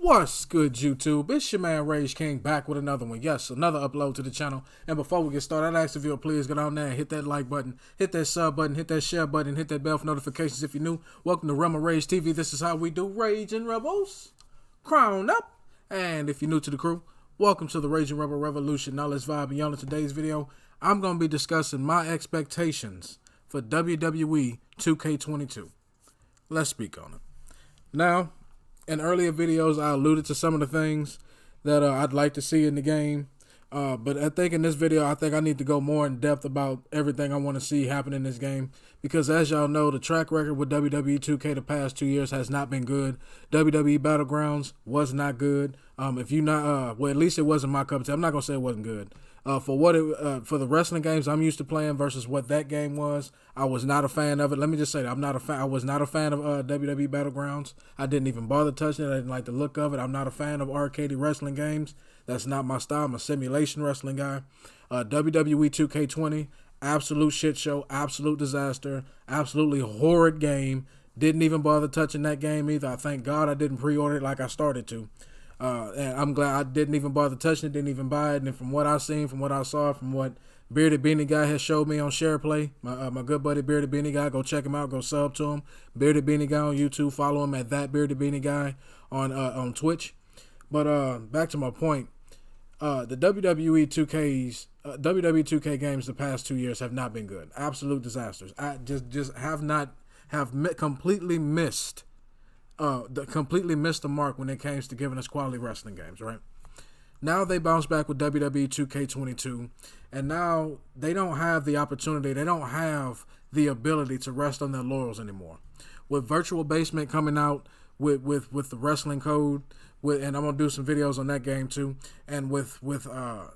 What's good, YouTube? It's your man Rage King back with another one. Yes, another upload to the channel. And before we get started, I'd ask if you'll please go down there and hit that like button, hit that sub button, hit that share button, hit that bell for notifications if you're new. Welcome to Rebel Rage TV. This is how we do Raging Rebels. Crown up. And if you're new to the crew, welcome to the Raging Rebel Revolution. Now let's vibe beyond. In today's video, I'm going to be discussing my expectations for WWE 2K22. Let's speak on it. Now, in earlier videos, I alluded to some of the things that I'd like to see in the game. But I think in this video, I need to go more in depth about everything I want to see happen in this game. Because as y'all know, the track record with WWE 2K the past 2 years has not been good. WWE Battlegrounds was not good. If you not, well, at least it wasn't my cup of tea. I'm not gonna say it wasn't good. For the wrestling games I'm used to playing versus what that game was, I was not a fan of it. Let me just say that I'm not a fan. I was not a fan of WWE Battlegrounds. I didn't even bother touching it. I didn't like the look of it. I'm not a fan of arcade wrestling games. That's not my style. I'm a simulation wrestling guy. WWE 2K20, absolute shit show, absolute disaster, absolutely horrid game. Didn't even bother touching that game either. I thank God I didn't pre-order it like I started to. And I'm glad I didn't even bother touching it, didn't even buy it. And from what I've seen, from what I saw, from what Bearded Beanie Guy has showed me on SharePlay, my good buddy Bearded Beanie Guy, go check him out, go sub to him. Bearded Beanie Guy on YouTube, follow him at that Bearded Beanie Guy on Twitch. But back to my point, the WWE 2K games the past 2 years have not been good. Absolute disasters. I just completely missed. Completely missed the mark when it came to giving us quality wrestling games, right? Now they bounce back with WWE 2K22, and now they don't have the opportunity, they don't have the ability to rest on their laurels anymore. With Virtual Basement coming out with the wrestling code, and I'm gonna do some videos on that game too, and with AEW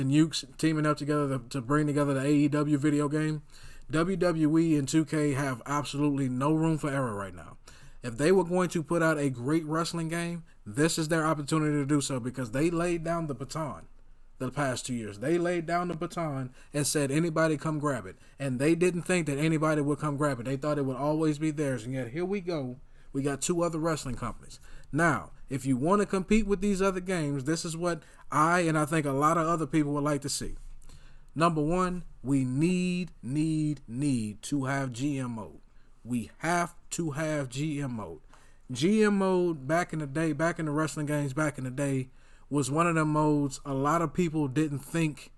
and Ukes teaming up together to bring together the AEW video game, WWE and 2K have absolutely no room for error right now. If they were going to put out a great wrestling game, this is their opportunity to do so, because they laid down the baton the past 2 years. They laid down the baton and said, anybody come grab it. And they didn't think that anybody would come grab it. They thought it would always be theirs. And yet here we go. We got two other wrestling companies. Now, if you want to compete with these other games, this is what I think a lot of other people would like to see. Number one, we need to have GM mode. We have to have GM mode. GM mode back in the day, back in the wrestling games back in the day, was one of the modes a lot of people didn't think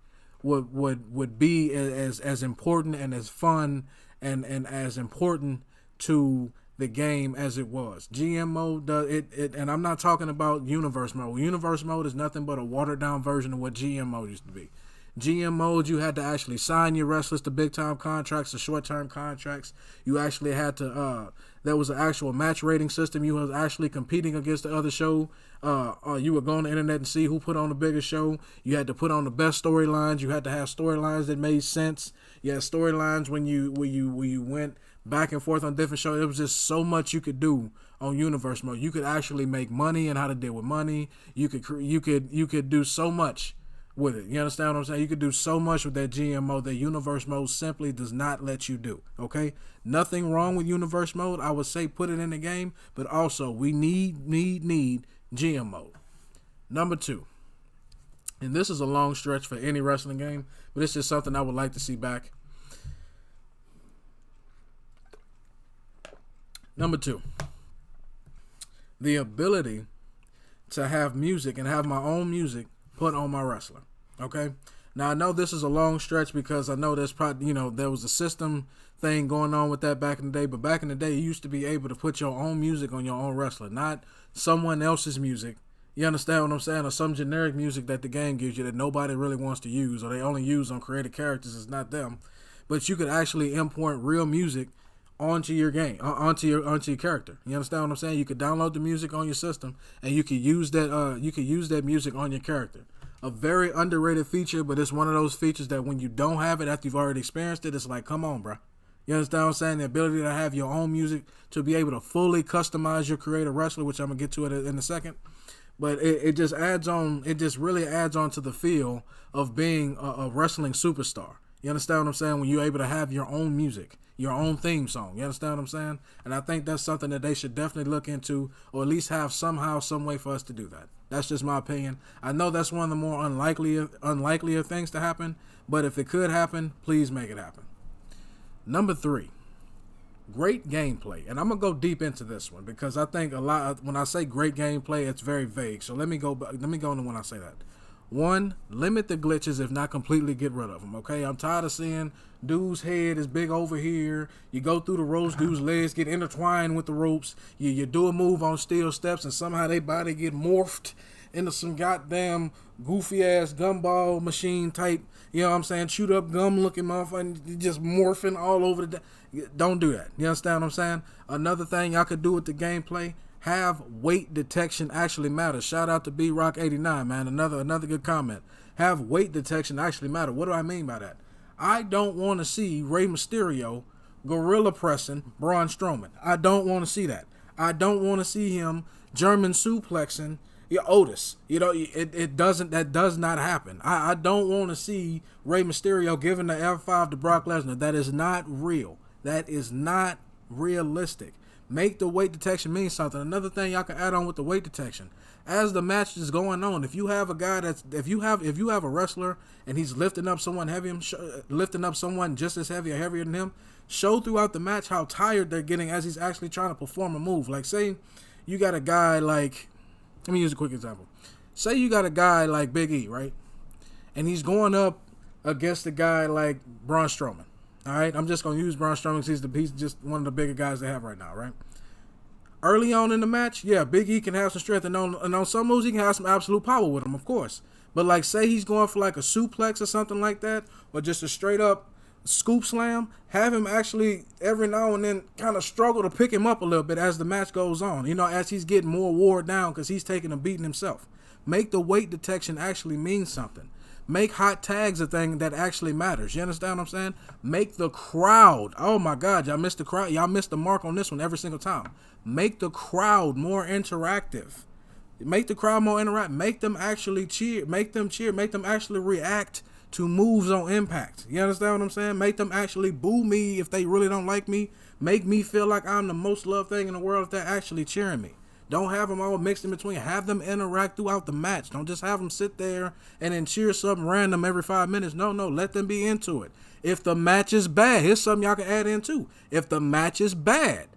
would be as important and as fun and as important to the game as it was. GM mode does it, and I'm not talking about universe mode. Universe mode is nothing but a watered down version of what GM mode used to be. GM mode, you had to actually sign your wrestlers to big time contracts, to short term contracts. You actually had to, there was an actual match rating system. You was actually competing against the other show. You would go on the internet and see who put on the biggest show. You had to put on the best storylines. You had to have storylines that made sense. You had storylines when you went back and forth on different shows. It was just so much you could do on universe mode. You could actually make money and how to deal with money. You could do so much with it. You understand what I'm saying? You could do so much with that GM mode that universe mode simply does not let you do. Okay? Nothing wrong with universe mode. I would say put it in the game, but also we need GM mode. Number two, and this is a long stretch for any wrestling game, but it's just something I would like to see back. Number two, the ability to have music and have my own music put on my wrestler. Okay, now I know this is a long stretch because I know there's probably, there was a system thing going on with that back in the day, but back in the day you used to be able to put your own music on your own wrestler, not someone else's music. You understand what I'm saying? Or some generic music that the game gives you that nobody really wants to use, or they only use on created characters. It's not them, but you could actually import real music onto your game, onto your character. You understand what I'm saying? You could download the music on your system, and you could use that music on your character. A very underrated feature, but it's one of those features that when you don't have it after you've already experienced it, it's like, come on, bro. You understand what I'm saying? The ability to have your own music, to be able to fully customize your creator wrestler, which I'm gonna get to it in a second. But it just adds on. It just really adds on to the feel of being a wrestling superstar. You understand what I'm saying? When you're able to have your own music, your own theme song. You understand what I'm saying? And I think that's something that they should definitely look into, or at least have somehow, some way for us to do that. That's just my opinion. I know that's one of the more unlikelier things to happen, but if it could happen, please make it happen. Number 3, great gameplay. And I'm going to go deep into this one because I think when I say great gameplay, it's very vague. So let me go into when I say that. 1, limit the glitches, if not completely get rid of them, okay? I'm tired of seeing dude's head is big over here. You go through the ropes, dude's legs get intertwined with the ropes. You do a move on steel steps, and somehow they body get morphed into some goddamn goofy-ass gumball machine type, you know what I'm saying, chewed up gum looking motherfucker, just morphing all over the... Don't do that. You understand what I'm saying? Another thing y'all could do with the gameplay, have weight detection actually matter. Shout out to B-Rock89, man. Another good comment. Have weight detection actually matter. What do I mean by that? I don't want to see Rey Mysterio gorilla pressing Braun Strowman. I don't want to see that. I don't want to see him German suplexing Otis. You know, that does not happen. I don't want to see Rey Mysterio giving the F5 to Brock Lesnar. That is not real. That is not realistic. Make the weight detection mean something. Another thing y'all can add on with the weight detection, as the match is going on, if you have a guy if you have a wrestler and he's lifting up someone lifting up someone just as heavy or heavier than him, show throughout the match how tired they're getting as he's actually trying to perform a move. Like, say you got a guy like, let me use a quick example. Say you got a guy like Big E, right? And he's going up against a guy like Braun Strowman. All right, I'm just going to use Braun Strowman because he's just one of the bigger guys they have right now, right? Early on in the match, yeah, Big E can have some strength, and on some moves he can have some absolute power with him, of course. But like, say he's going for like a suplex or something like that, or just a straight up scoop slam, have him actually every now and then kind of struggle to pick him up a little bit as the match goes on, you know, as he's getting more wore down because he's taking a beating himself. Make the weight detection actually mean something. Make hot tags a thing that actually matters. You understand what I'm saying? Make the crowd. Oh my God, y'all missed the crowd. Y'all missed the mark on this one every single time. Make the crowd more interactive. Make the crowd more interactive. Make them actually cheer. Make them cheer. Make them actually react to moves on Impact. You understand what I'm saying? Make them actually boo me if they really don't like me. Make me feel like I'm the most loved thing in the world if they're actually cheering me. Don't have them all mixed in between. Have them interact throughout the match. Don't just have them sit there and then cheer something random every 5 minutes. No, let them be into it. If the match is bad, here's something y'all can add in too. If the match is bad,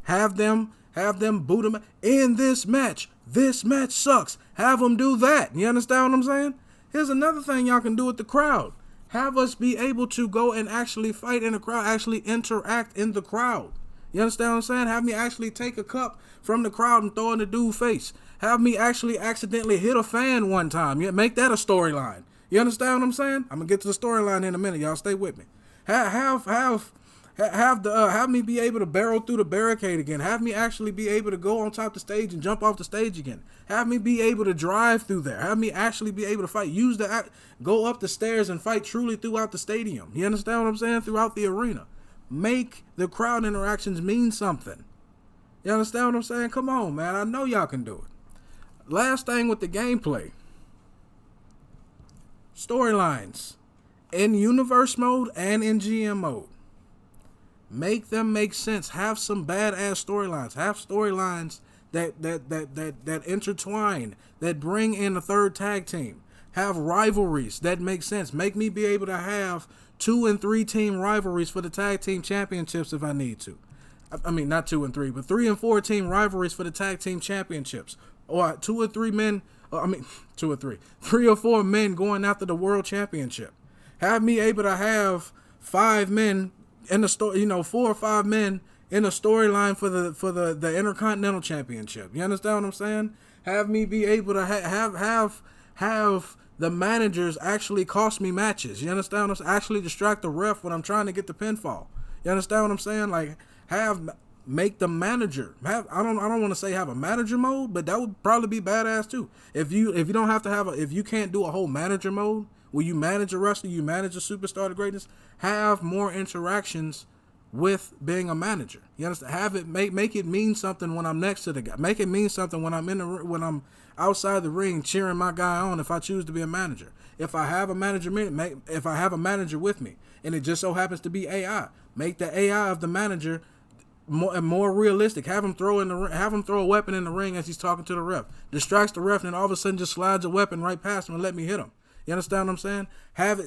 have them boot them in this match. This match sucks. Have them do that. You understand what I'm saying? Here's another thing y'all can do with the crowd. Have us be able to go and actually fight in the crowd, actually interact in the crowd. You understand what I'm saying? Have me actually take a cup from the crowd and throw in the dude's face. Have me actually accidentally hit a fan one time. Yeah, make that a storyline. You understand what I'm saying? I'm gonna get to the storyline in a minute. Y'all stay with me. Have me be able to barrel through the barricade again. Have me actually be able to go on top of the stage and jump off the stage again. Have me be able to drive through there. Have me actually be able to fight. Go up the stairs and fight truly throughout the stadium. You understand what I'm saying? Throughout the arena. Make the crowd interactions mean something. You understand what I'm saying? Come on, man. I know y'all can do it. Last thing with the gameplay. Storylines. In universe mode and in GM mode. Make them make sense. Have some badass storylines. Have storylines that intertwine, that bring in a third tag team. Have rivalries that make sense. Make me be able to have 2 and 3 team rivalries for the tag team championships if I need to. I mean, not 2 and 3, but 3 and 4 team rivalries for the tag team championships. Or 2 or 3 men, 2 or 3. 3 or 4 men going after the world championship. Have me able to have 5 men in the story, 4 or 5 men in a storyline for the Intercontinental Championship. You understand what I'm saying? Have me be able to have the managers actually cost me matches. You understand what I'm saying? Actually distract the ref when I'm trying to get the pinfall. You understand what I'm saying? Like, make the manager I don't want to say have a manager mode, but that would probably be badass too. If you don't have to if you can't do a whole manager mode where you manage a wrestler, you manage a superstar to greatness, have more interactions with being a manager. You understand? Have it make it mean something when I'm next to the guy. Make it mean something when I'm outside the ring cheering my guy on. If I choose to be a manager, if I have a manager with me, and it just so happens to be AI, make the AI of the manager more realistic. Have him throw a weapon in the ring as he's talking to the ref. Distracts the ref, and then all of a sudden just slides a weapon right past him and let me hit him. You understand what I'm saying? Have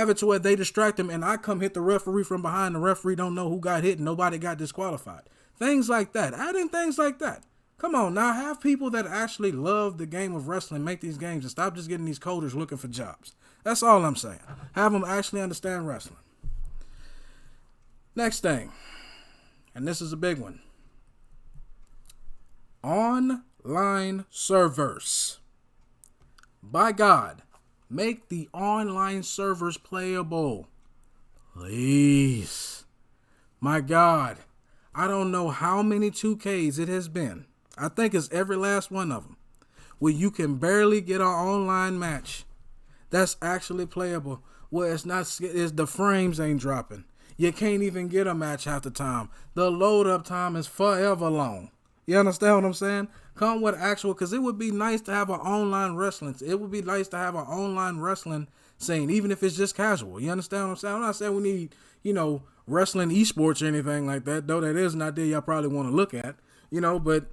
it to where they distract him and I come hit the referee from behind. The referee don't know who got hit and nobody got disqualified. Things like that. Add in things like that. Come on now, have people that actually love the game of wrestling make these games and stop just getting these coders looking for jobs. That's all I'm saying. Have them actually understand wrestling. Next thing, and this is a big one. Online servers. By God, make the online servers playable. Please. My God. I don't know how many 2Ks it has been. I think it's every last one of them, where you can barely get an online match that's actually playable, where the frames ain't dropping. You can't even get a match half the time. The load up time is forever long. You understand what I'm saying? Come with actual, because it would be nice to have an online wrestling. It would be nice to have an online wrestling scene, even if it's just casual. You understand what I'm saying? I'm not saying we need, wrestling esports or anything like that, though that is an idea y'all probably want to look at, but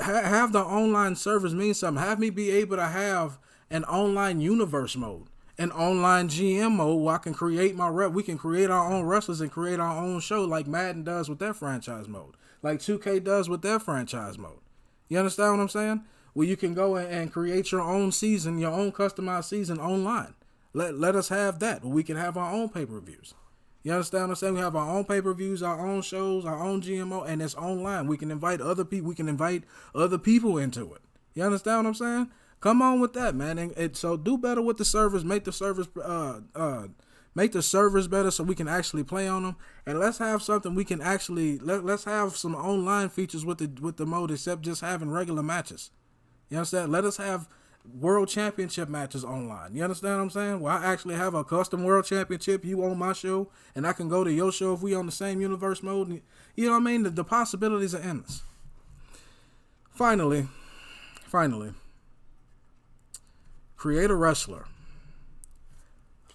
have the online servers mean something. Have me be able to have an online universe mode, an online GM mode where I can create we can create our own wrestlers and create our own show like Madden does with their franchise mode, like 2K does with their franchise mode. You understand what I'm saying? Where you can go and create your own season, your own customized season online. Let us have that, where we can have our own pay-per-views. You understand what I'm saying? We have our own pay-per-views, our own shows, our own GMO, and it's online. We can invite other people. We can invite other people into it. You understand what I'm saying? Come on with that, man. And so do better with the servers. Make the servers better so we can actually play on them. And let's have something we can actually let's have some online features with the mode, except just having regular matches. You understand? Let us have world championship matches online. You understand what I'm saying? Well, I actually have a custom world championship, you on my show, and I can go to your show if we on the same universe mode. And, you know what I mean? The possibilities are endless. Finally, create a wrestler.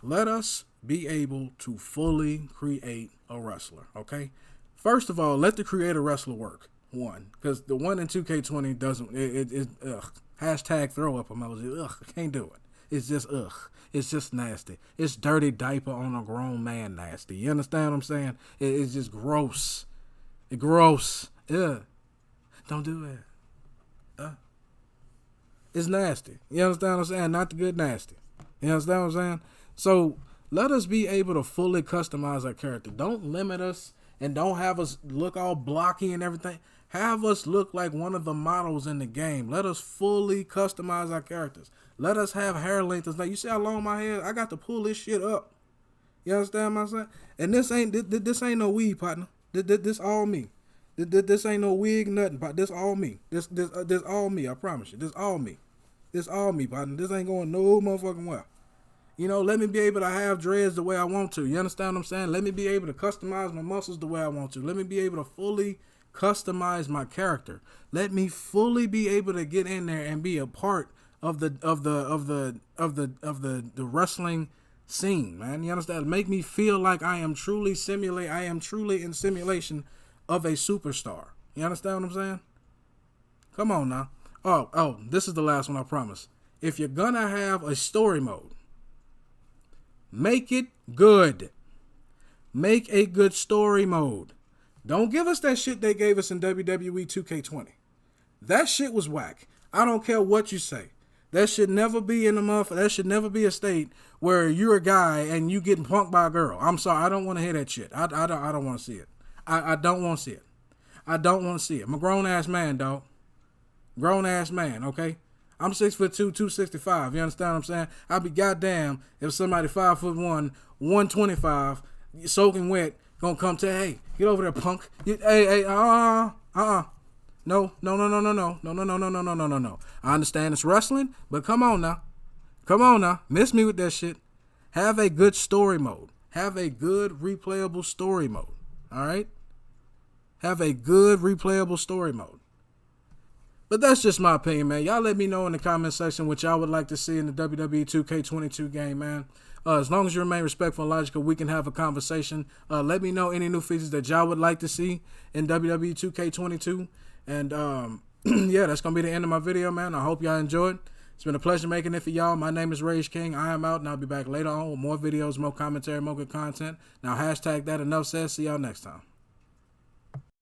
Let us be able to fully create a wrestler, okay? First of all, let the create a wrestler work. One, because the one in 2K20 doesn't, hashtag throw up emoji. Ugh, I can't do it. It's just ugh. It's just nasty. It's dirty diaper on a grown man nasty. You understand what I'm saying? It's just gross. Gross. Ugh. Don't do it. It's nasty. You understand what I'm saying? Not the good nasty. You understand what I'm saying? So let us be able to fully customize our character. Don't limit us and don't have us look all blocky and everything. Have us look like one of the models in the game. Let us fully customize our characters. Let us have hair length. Like, you see how long my hair? I got to pull this shit up. You understand what I'm saying? And this ain't no weed, partner. This all me. This ain't no wig, nothing. But this all me. This all me. I promise you. This all me. This all me, partner. This ain't going no motherfucking well. Let me be able to have dreads the way I want to. You understand what I'm saying? Let me be able to customize my muscles the way I want to. Let me be able to fully customize my character. Let me fully be able to get in there and be a part of the wrestling scene, man. You understand? Make me feel like I am truly in simulation of a superstar. You understand what I'm saying? Come on now. Oh, this is the last one, I promise. If you're gonna have a story mode, make it good. Make a good story mode. Don't give us that shit they gave us in WWE 2K20. That shit was whack. I don't care what you say. That should never be in the motherfucker. That should never be a state where you're a guy and you getting punked by a girl. I'm sorry. I don't want to hear that shit. I don't want to see it. I don't want to see it. I don't want to see it. I'm a grown ass man, dog. Grown ass man, okay? I'm 6'2", 265. You understand what I'm saying? I'd be goddamn if somebody 5'1", 125, soaking wet, gonna come tell, hey, get over there, punk. Hey, No. I understand it's wrestling, but come on now. Miss me with that shit. Have a good story mode. Have a good replayable story mode. All right? Have a good replayable story mode. But that's just my opinion, man. Y'all let me know in the comment section what y'all would like to see in the WWE 2K22 game, man. As long as you remain respectful and logical, we can have a conversation. Let me know any new features that y'all would like to see in WWE 2K22. And, yeah, that's going to be the end of my video, man. I hope y'all enjoyed. It's been a pleasure making it for y'all. My name is Rage King. I am out, and I'll be back later on with more videos, more commentary, more good content. Now, hashtag that enough said. See y'all next time.